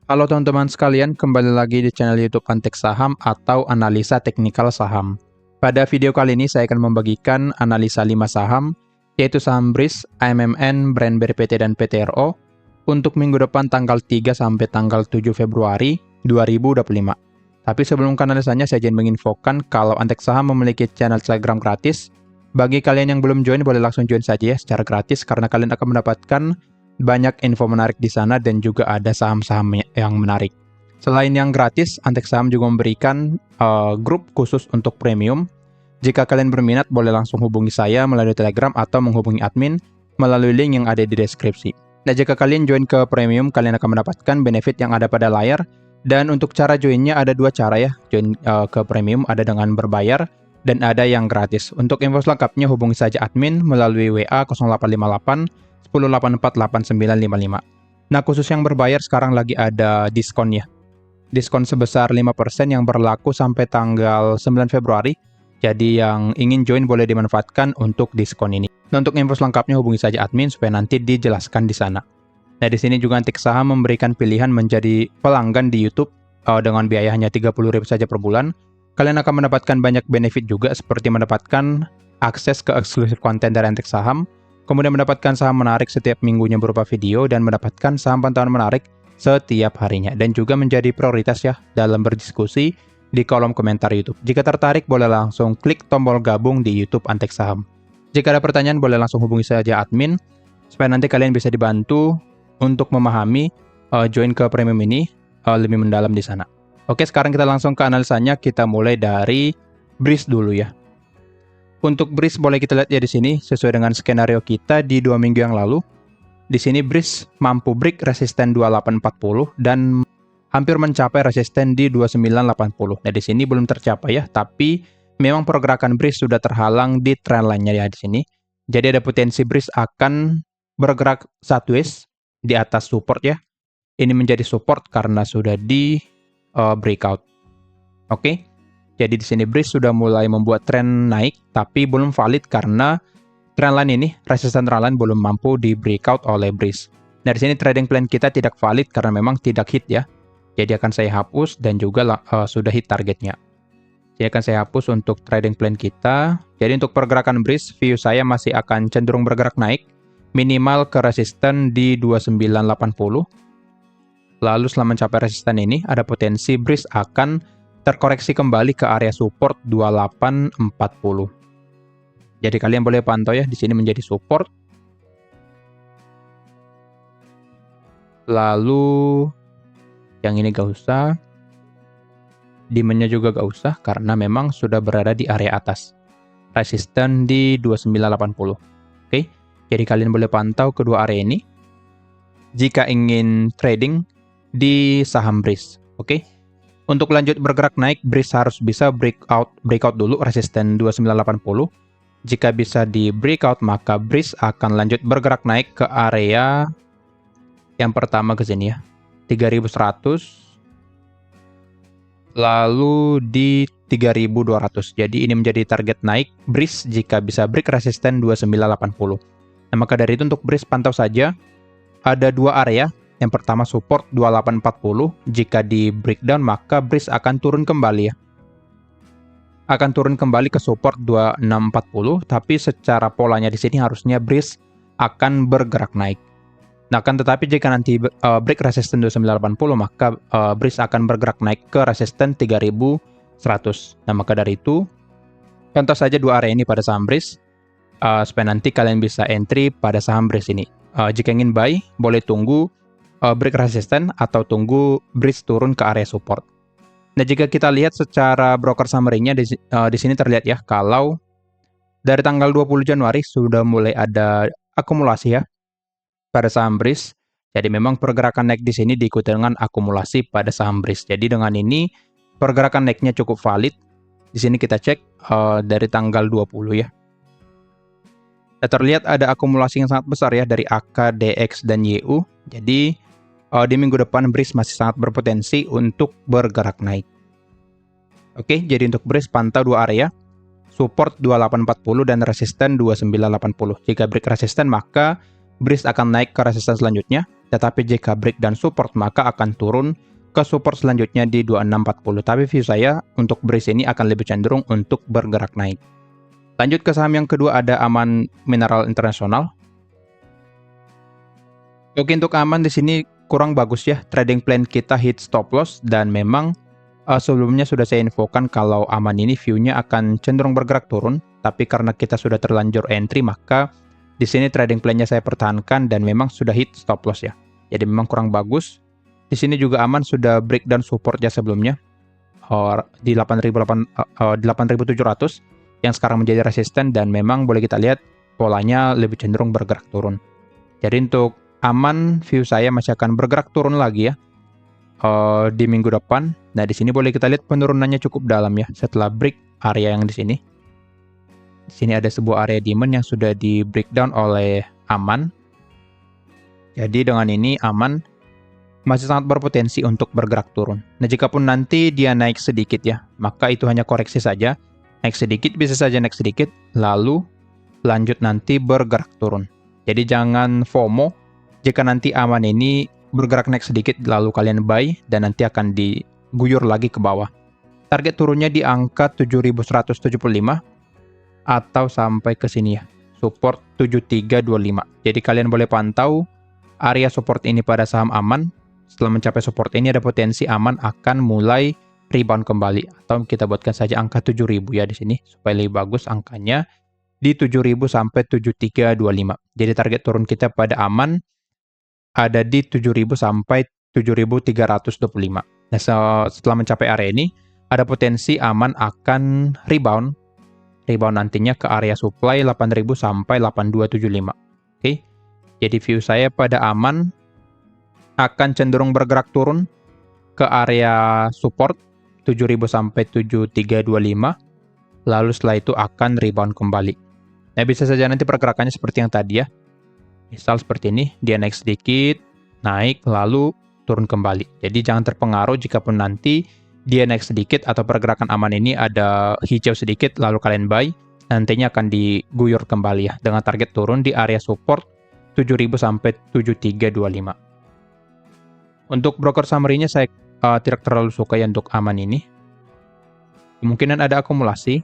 Halo teman-teman sekalian, kembali lagi di channel YouTube Antek Saham atau Analisa Teknikal Saham. Pada video kali ini saya akan membagikan analisa 5 saham, yaitu saham BRIS, AMMN, Brand PT dan PTRO untuk minggu depan tanggal 3 sampai tanggal 7 Februari 2025. Tapi sebelum ke analisanya, saya ingin menginfokan kalau Antek Saham memiliki channel Telegram gratis. Bagi kalian yang belum join, boleh langsung join saja ya secara gratis karena kalian akan mendapatkan banyak info menarik di sana dan juga ada saham-saham yang menarik. Selain yang gratis, Antek Saham juga memberikan grup khusus untuk premium. Jika kalian berminat, boleh langsung hubungi saya melalui Telegram atau menghubungi admin melalui link yang ada di deskripsi. Nah, jika kalian join ke premium, kalian akan mendapatkan benefit yang ada pada layar. Dan untuk cara joinnya ada dua cara ya. Join ke premium ada dengan berbayar dan ada yang gratis. Untuk info selengkapnya hubungi saja admin melalui WA 0858 10848955. Nah, khusus yang berbayar sekarang lagi ada diskon ya. Diskon sebesar 5% yang berlaku sampai tanggal 9 Februari. Jadi yang ingin join boleh dimanfaatkan untuk diskon ini. Nah, untuk info selengkapnya hubungi saja admin supaya nanti dijelaskan di sana. Nah, di sini juga Antek Saham memberikan pilihan menjadi pelanggan di YouTube dengan biaya hanya 30.000 saja per bulan. Kalian akan mendapatkan banyak benefit juga seperti mendapatkan akses ke eksklusif konten dari Antek Saham, kemudian mendapatkan saham menarik setiap minggunya berupa video dan mendapatkan saham pantauan menarik setiap harinya. Dan juga menjadi prioritas ya dalam berdiskusi di kolom komentar YouTube. Jika tertarik boleh langsung klik tombol gabung di YouTube Antek Saham. Jika ada pertanyaan boleh langsung hubungi saja admin supaya nanti kalian bisa dibantu untuk memahami join ke premium ini lebih mendalam di sana. Oke, sekarang kita langsung ke analisanya. Kita mulai dari BRIS dulu ya. Untuk BRIS boleh kita lihat ya di sini sesuai dengan skenario kita di 2 minggu yang lalu. Di sini BRIS mampu break resisten 2840 dan hampir mencapai resisten di 2980. Nah, di sini belum tercapai ya, tapi memang pergerakan BRIS sudah terhalang di trendline-nya ya di sini. Jadi ada potensi BRIS akan bergerak sideways di atas support ya. Ini menjadi support karena sudah di breakout. Oke. Jadi di sini BRIS sudah mulai membuat tren naik, tapi belum valid karena trendline ini, resisten trendline belum mampu di breakout oleh BRIS. Nah, di sini trading plan kita tidak valid karena memang tidak hit ya. Jadi akan saya hapus dan juga sudah hit targetnya. Jadi akan saya hapus untuk trading plan kita. Jadi untuk pergerakan BRIS, view saya masih akan cenderung bergerak naik, minimal ke resisten di 2980. Lalu setelah mencapai resisten ini, ada potensi BRIS akan terkoreksi kembali ke area support 2840. Jadi kalian boleh pantau ya, di sini menjadi support. Lalu yang ini gak usah. Demand-nya juga gak usah karena memang sudah berada di area atas. Resisten di 2980. Oke. Jadi kalian boleh pantau kedua area ini jika ingin trading di saham BRIS. Oke. Untuk lanjut bergerak naik, BRIS harus bisa breakout dulu resisten 2980. Jika bisa di breakout, maka BRIS akan lanjut bergerak naik ke area yang pertama ke sini ya, 3100. Lalu di 3200. Jadi ini menjadi target naik BRIS jika bisa break resisten 2980. Nah, maka dari itu untuk BRIS pantau saja ada dua area. Yang pertama support 2840, jika di breakdown maka BRIS akan turun kembali ya. Akan turun kembali ke support 2640, tapi secara polanya di sini harusnya BRIS akan bergerak naik. Nah, kan tetapi jika nanti break resisten 2980 maka BRIS akan bergerak naik ke resisten 3100. Nah, maka dari itu contoh saja dua area ini pada saham BRIS supaya nanti kalian bisa entry pada saham BRIS ini. Jika ingin buy boleh tunggu break resisten atau tunggu BRIS turun ke area support. Nah, jika kita lihat secara broker summary-nya di sini terlihat ya kalau dari tanggal 20 Januari sudah mulai ada akumulasi ya pada saham BRIS. Jadi memang pergerakan naik di sini diikuti dengan akumulasi pada saham BRIS. Jadi dengan ini pergerakan naiknya cukup valid. Di sini kita cek dari tanggal 20 ya. Nah, terlihat ada akumulasi yang sangat besar ya dari AK, DX, dan YU. Jadi di minggu depan BRIS masih sangat berpotensi untuk bergerak naik. Oke, jadi untuk BRIS pantau dua area, support 2840 dan resisten 2980. Jika break resisten maka BRIS akan naik ke resisten selanjutnya. tetapi jika breakdown support maka akan turun ke support selanjutnya di 2640. Tapi view saya untuk bearish ini akan lebih cenderung untuk bergerak naik. Lanjut ke saham yang kedua, ada Aman Mineral Internasional. Oke, untuk Aman di sini kurang bagus ya. Trading plan kita hit stop loss dan memang sebelumnya sudah saya infokan kalau Aman ini view-nya akan cenderung bergerak turun, tapi karena kita sudah terlanjur entry maka di sini trading plan-nya saya pertahankan dan memang sudah hit stop loss ya. Jadi memang kurang bagus. Di sini juga Aman sudah breakdown supportnya sebelumnya di 8.700 yang sekarang menjadi resisten dan memang boleh kita lihat polanya lebih cenderung bergerak turun. Jadi untuk Aman view saya masih akan bergerak turun lagi ya di minggu depan. Nah, di sini boleh kita lihat penurunannya cukup dalam ya setelah break area yang di sini. Di sini ada sebuah area demand yang sudah di breakdown oleh Aman. Jadi dengan ini Aman masih sangat berpotensi untuk bergerak turun. Nah, jikapun nanti dia naik sedikit ya, maka itu hanya koreksi saja. Naik sedikit, bisa saja naik sedikit, lalu lanjut nanti bergerak turun. Jadi jangan FOMO jika nanti Aman ini bergerak naik sedikit, lalu kalian buy, dan nanti akan diguyur lagi ke bawah. Target turunnya di angka 7.175, atau sampai ke sini ya, support 7.325. Jadi kalian boleh pantau area support ini pada saham Aman. Setelah mencapai support ini ada potensi Aman akan mulai rebound kembali, atau kita buatkan saja angka 7.000 ya di sini supaya lebih bagus angkanya di 7.000 sampai 7.325. Jadi target turun kita pada Aman ada di 7.000 sampai 7.325. Nah, setelah mencapai area ini ada potensi Aman akan rebound nantinya ke area supply 8.000 sampai 8.275. Oke. Jadi view saya pada Aman akan cenderung bergerak turun ke area support 7.000 sampai 7.325, lalu setelah itu akan rebound kembali. Nah, bisa saja nanti pergerakannya seperti yang tadi ya. Misal seperti ini, dia naik sedikit, naik, lalu turun kembali. Jadi jangan terpengaruh jikapun nanti dia naik sedikit atau pergerakan Aman ini ada hijau sedikit, lalu kalian buy, nantinya akan diguyur kembali ya, dengan target turun di area support 7.000 sampai 7.325. Untuk broker summary-nya saya tidak terlalu suka ya untuk Aman ini. Kemungkinan ada akumulasi.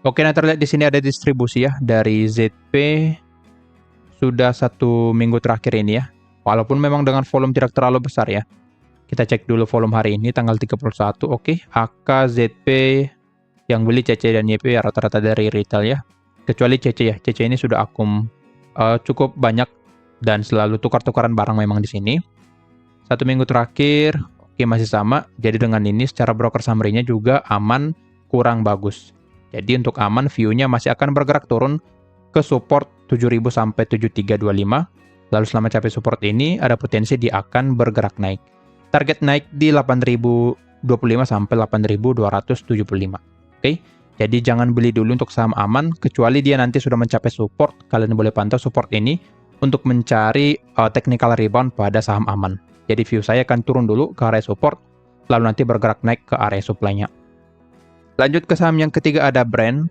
Oke, nah terlihat di sini ada distribusi ya dari ZP sudah 1 minggu terakhir ini ya. Walaupun memang dengan volume tidak terlalu besar ya. Kita cek dulu volume hari ini tanggal 31. Oke, AK, ZP yang beli CC dan YP ya rata-rata dari retail ya. Kecuali CC ya. CC ini sudah akum cukup banyak dan selalu tukar-tukaran barang memang di sini. 1 minggu terakhir, oke masih sama. Jadi dengan ini secara broker summary-nya juga Aman kurang bagus. Jadi untuk Aman view-nya masih akan bergerak turun ke support 7.000 sampai 7.325. Lalu setelah mencapai support ini ada potensi dia akan bergerak naik. Target naik di 8.025 sampai 8.275. Oke. Jadi jangan beli dulu untuk saham Aman kecuali dia nanti sudah mencapai support. Kalian boleh pantau support ini untuk mencari technical rebound pada saham Aman. Jadi view saya akan turun dulu ke area support, lalu nanti bergerak naik ke area supply-nya. Lanjut ke saham yang ketiga ada Brand.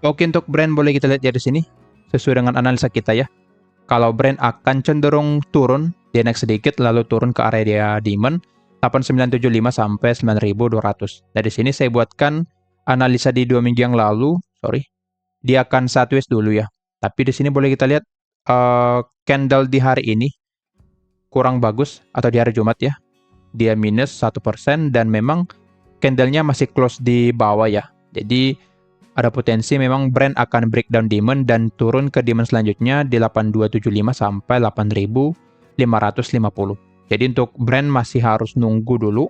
Oke, untuk Brand boleh kita lihat ya di sini, sesuai dengan analisa kita ya. Kalau Brand akan cenderung turun, dia naik sedikit lalu turun ke area demand 8975 sampai 9200. Nah, di sini saya buatkan analisa di 2 minggu yang lalu, dia akan sideways dulu ya. Tapi di sini boleh kita lihat candle di hari ini kurang bagus, atau di hari Jumat ya. Dia minus 1% dan memang candlenya masih close di bawah ya. Jadi ada potensi memang Brand akan breakdown demand dan turun ke demand selanjutnya di 8275 sampai 8550. Jadi untuk Brand masih harus nunggu dulu.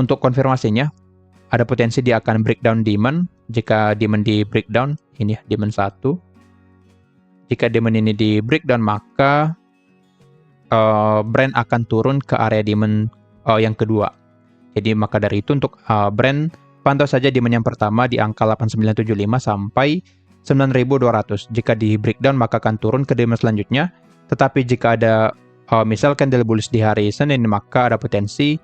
Untuk konfirmasinya, ada potensi dia akan breakdown demand. Jika demand di breakdown, ini ya, demand 1. Jika demand ini di breakdown, maka Brand akan turun ke area demand yang kedua. Jadi maka dari itu untuk Brand, pantau saja demand yang pertama di angka 8975 sampai 9200. Jika di breakdown maka akan turun ke demand selanjutnya. Tetapi jika ada misal candle bullish di hari Senin, maka ada potensi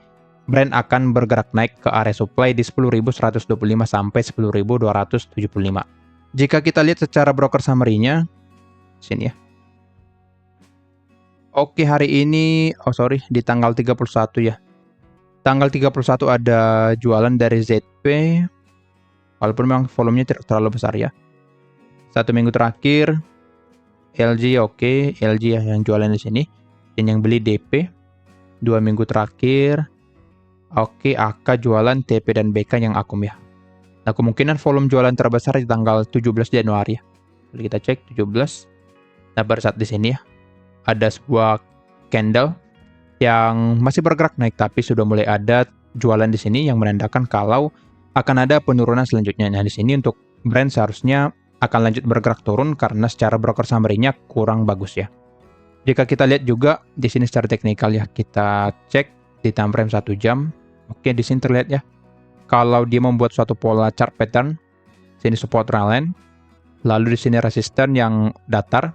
Brand akan bergerak naik ke area supply di 10.125 sampai 10.275. Jika kita lihat secara broker summary-nya, sini ya. Oke, hari ini, di tanggal 31 ya. Tanggal 31 ada jualan dari ZP, walaupun memang volumenya tidak terlalu besar ya. 1 minggu terakhir, LG oke, LG ya yang jualan di sini. Dan yang beli DP. 2 minggu terakhir, oke, AK jualan, TP dan BK yang akum ya. Nah, kemungkinan volume jualan terbesar di tanggal 17 Januari ya. Jadi kita cek 17. Nah, pada saat di sini ya, ada sebuah candle yang masih bergerak naik, tapi sudah mulai ada jualan di sini yang menandakan kalau akan ada penurunan selanjutnya. Nah, di sini untuk brand seharusnya akan lanjut bergerak turun karena secara broker summary-nya kurang bagus ya. Jika kita lihat juga di sini secara teknikal ya, kita cek di time frame 1 jam. Oke, di sini terlihat ya, kalau dia membuat suatu pola chart pattern, sini support trendline, lalu di sini resisten yang datar,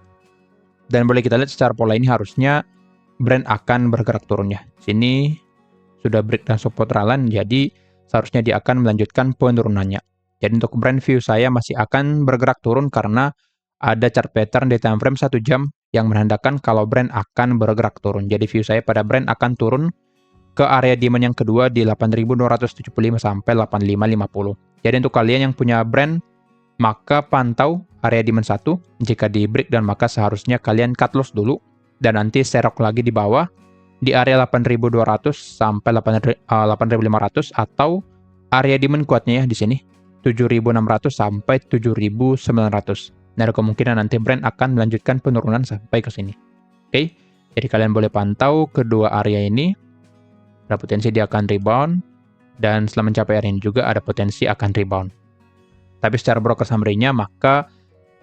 dan boleh kita lihat secara pola ini harusnya brand akan bergerak turun ya. Sini sudah break dan support trendline, jadi seharusnya dia akan melanjutkan penurunannya. Jadi untuk brand view saya masih akan bergerak turun karena ada chart pattern di time frame 1 jam yang menandakan kalau brand akan bergerak turun. Jadi view saya pada brand akan turun ke area demand yang kedua di 8.275 sampai 8.550. Jadi untuk kalian yang punya brand, maka pantau area demand 1. Jika di breakdown maka seharusnya kalian cut loss dulu dan nanti serok lagi di bawah di area 8.200 sampai 8.500 atau area demand kuatnya ya di sini 7.600 sampai 7.900. Nah, ada kemungkinan nanti brand akan melanjutkan penurunan sampai ke sini. Oke, jadi kalian boleh pantau kedua area ini. Ada potensi dia akan rebound, dan setelah mencapai area ini juga ada potensi akan rebound. Tapi secara broker summary-nya maka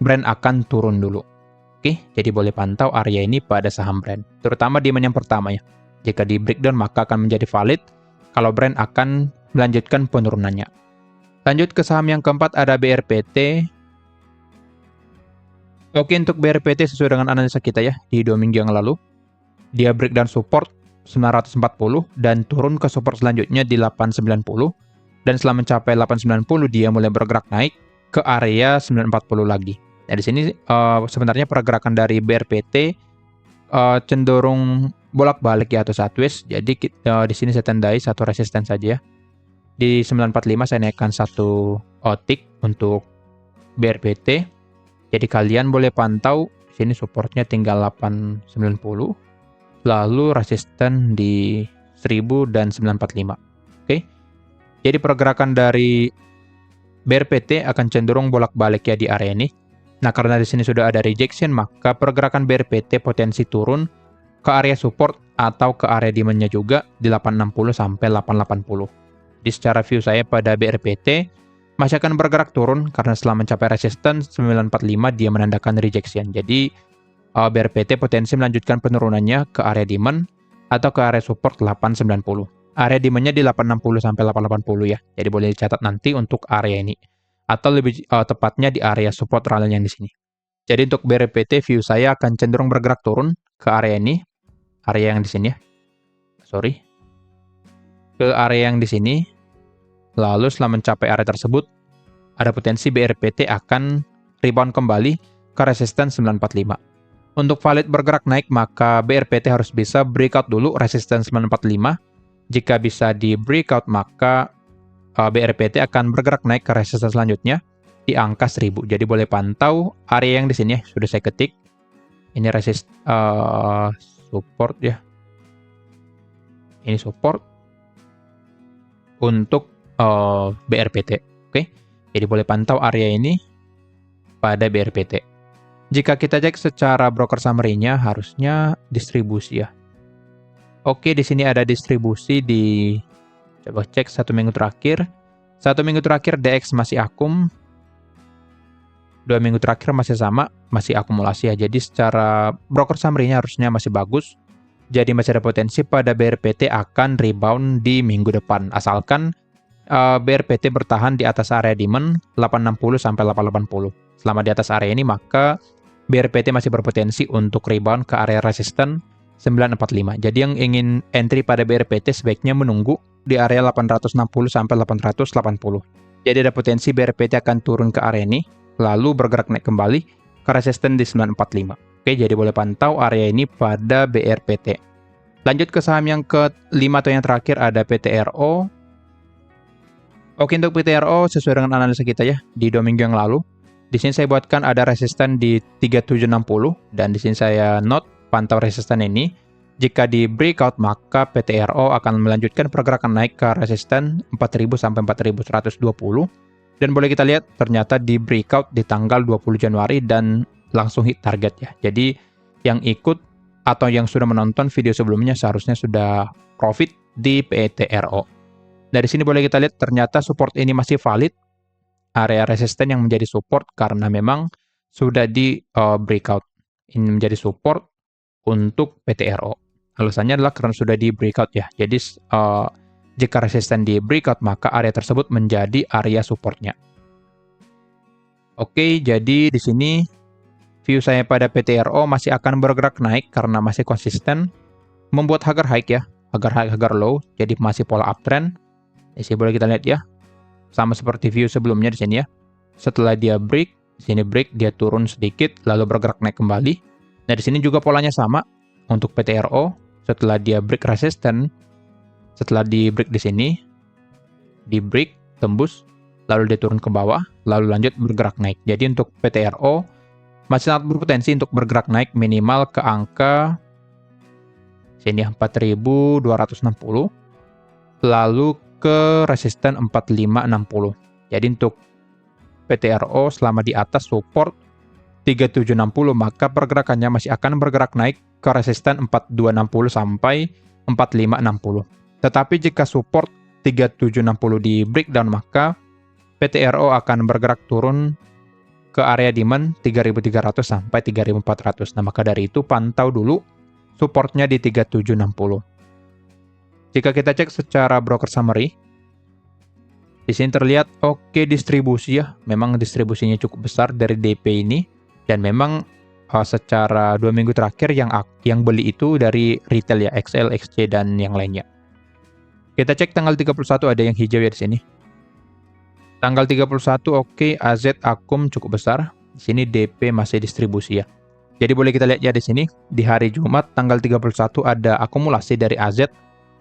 brand akan turun dulu. Oke, jadi boleh pantau area ini pada saham brand, terutama demand yang pertama ya. Jika di breakdown maka akan menjadi valid kalau brand akan melanjutkan penurunannya. Lanjut ke saham yang keempat, ada BRPT. Oke, untuk BRPT sesuai dengan analisa kita ya di 2 minggu yang lalu, dia breakdown support 940 dan turun ke support selanjutnya di 890, dan setelah mencapai 890 dia mulai bergerak naik ke area 940 lagi. Nah, di sini sebenarnya pergerakan dari BRPT cenderung bolak-balik ya atau sideways. Jadi di sini saya tandai satu resisten saja ya. Di 945 saya naikkan satu tick untuk BRPT. Jadi kalian boleh pantau sini supportnya tinggal 890, lalu resisten di 1000 dan 945. Oke. Jadi pergerakan dari BRPT akan cenderung bolak-balik ya di area ini. Nah, karena di sini sudah ada rejection, maka pergerakan BRPT potensi turun ke area support atau ke area demand-nya juga di 860 sampai 880. Di secara view saya pada BRPT masih akan bergerak turun karena setelah mencapai resistance 945 dia menandakan rejection. Jadi BRPT potensi melanjutkan penurunannya ke area demand atau ke area support 890. Area demand-nya di 860 sampai 880 ya. Jadi boleh dicatat nanti untuk area ini. Atau lebih tepatnya di area support rally yang di sini. Jadi untuk BRPT view saya akan cenderung bergerak turun ke area ini. Area yang di sini ya. Ke area yang di sini. Lalu setelah mencapai area tersebut, ada potensi BRPT akan rebound kembali ke resistance 945. Untuk valid bergerak naik, maka BRPT harus bisa breakout dulu resistance 945. Jika bisa di breakout, maka BRPT akan bergerak naik ke resistance selanjutnya di angka 1000. Jadi boleh pantau area yang di sini ya, sudah saya ketik. Ini support ya. Ini support untuk BRPT. Oke. Jadi boleh pantau area ini pada BRPT. Jika kita cek secara broker summary-nya harusnya distribusi ya. Oke, di sini ada distribusi di coba cek 1 minggu terakhir. 1 minggu terakhir DX masih akum. 2 minggu terakhir masih sama, masih akumulasi ya. Jadi secara broker summary-nya harusnya masih bagus. Jadi masih ada potensi pada BRPT akan rebound di minggu depan asalkan BRPT bertahan di atas area demand 860 sampai 880. Selama di atas area ini maka BRPT masih berpotensi untuk rebound ke area resisten 945. Jadi yang ingin entry pada BRPT sebaiknya menunggu di area 860 sampai 880. Jadi ada potensi BRPT akan turun ke area ini lalu bergerak naik kembali ke resisten di 945. Oke, jadi boleh pantau area ini pada BRPT. Lanjut ke saham yang kelima atau yang terakhir ada PTRO. Oke, untuk PTRO sesuai dengan analisa kita ya di 2 minggu yang lalu. Di sini saya buatkan ada resisten di 3760 dan di sini saya note pantau resisten ini. Jika di breakout maka PTRO akan melanjutkan pergerakan naik ke resisten 4000 sampai 4120 dan boleh kita lihat ternyata di breakout di tanggal 20 Januari dan langsung hit target ya. Jadi yang ikut atau yang sudah menonton video sebelumnya seharusnya sudah profit di PTRO. Dari sini boleh kita lihat ternyata support ini masih valid. Area resisten yang menjadi support karena memang sudah di breakout. Ini menjadi support untuk PTRO. Alasannya adalah karena sudah di breakout ya. Jadi jika resisten di breakout maka area tersebut menjadi area supportnya. Oke, jadi di sini view saya pada PTRO masih akan bergerak naik karena masih konsisten membuat agar high ya, agar high, agar low, jadi masih pola uptrend. Di sini boleh kita lihat ya, sama seperti view sebelumnya di sini ya. Setelah dia break, di sini break dia turun sedikit lalu bergerak naik kembali. Nah, di sini juga polanya sama untuk PTRO. Setelah dia break resisten, setelah di break di sini, di break tembus, lalu dia turun ke bawah, lalu lanjut bergerak naik. Jadi untuk PTRO masih sangat berpotensi untuk bergerak naik minimal ke angka sini 4260, lalu ke resisten 4560. Jadi untuk PTRO selama di atas support 3760 maka pergerakannya masih akan bergerak naik ke resisten 4260 sampai 4560. Tetapi jika support 3760 di breakdown maka PTRO akan bergerak turun ke area demand 3300 sampai 3400. Nah, maka dari itu pantau dulu supportnya di 3760. Jika kita cek secara broker summary, di sini terlihat oke distribusi ya, memang distribusinya cukup besar dari DP ini, dan memang secara 2 minggu terakhir yang beli itu dari retail ya, XL, XC dan yang lainnya. Kita cek tanggal 31 ada yang hijau ya di sini. Tanggal 31 oke, AZ Akum cukup besar. Di sini DP masih distribusi ya. Jadi boleh kita lihat ya di sini di hari Jumat tanggal 31 ada akumulasi dari AZ.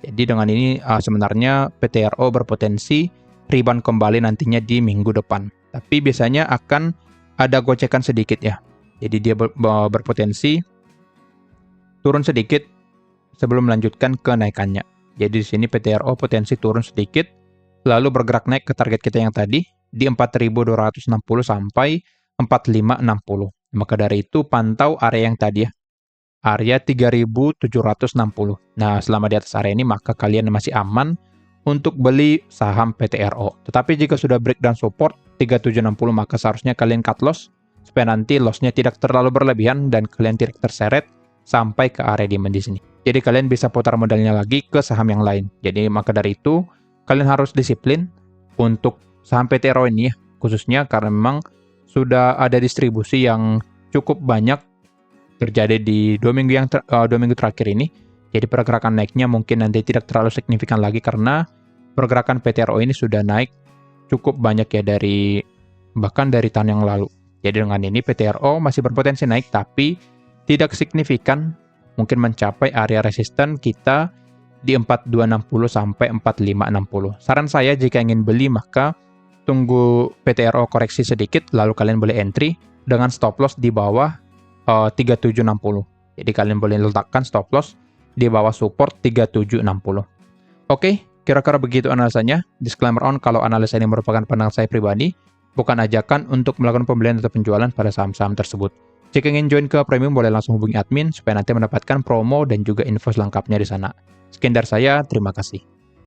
Jadi dengan ini sebenarnya PTRO berpotensi rebound kembali nantinya di minggu depan. Tapi biasanya akan ada gocekan sedikit ya. Jadi dia berpotensi turun sedikit sebelum melanjutkan kenaikannya. Jadi di sini PTRO potensi turun sedikit lalu bergerak naik ke target kita yang tadi di 4260 sampai 4560. Maka dari itu pantau area yang tadi ya. Area 3760. Nah, selama di atas area ini maka kalian masih aman untuk beli saham PTRO. Tetapi jika sudah breakdown support 3760 maka seharusnya kalian cut loss supaya nanti lossnya tidak terlalu berlebihan dan kalian tidak terseret sampai ke area demand di sini. Jadi kalian bisa putar modalnya lagi ke saham yang lain. Jadi maka dari itu kalian harus disiplin untuk saham PTRO ini ya, khususnya karena memang sudah ada distribusi yang cukup banyak terjadi di 2 minggu terakhir ini. Jadi pergerakan naiknya mungkin nanti tidak terlalu signifikan lagi karena pergerakan PTRO ini sudah naik cukup banyak ya bahkan dari tahun yang lalu. Jadi dengan ini PTRO masih berpotensi naik tapi tidak signifikan, mungkin mencapai area resisten kita di 4260 sampai 4560. Saran saya jika ingin beli maka tunggu PTRO koreksi sedikit lalu kalian boleh entry dengan stop loss di bawah 3760. Jadi kalian boleh letakkan stop loss di bawah support 3760. Oke, kira-kira begitu analisanya. Disclaimer on kalau analisa ini merupakan pandangan saya pribadi, bukan ajakan untuk melakukan pembelian atau penjualan pada saham-saham tersebut. Jika ingin join ke premium boleh langsung hubungi admin supaya nanti mendapatkan promo dan juga info selengkapnya di sana. Sekian dari saya, terima kasih.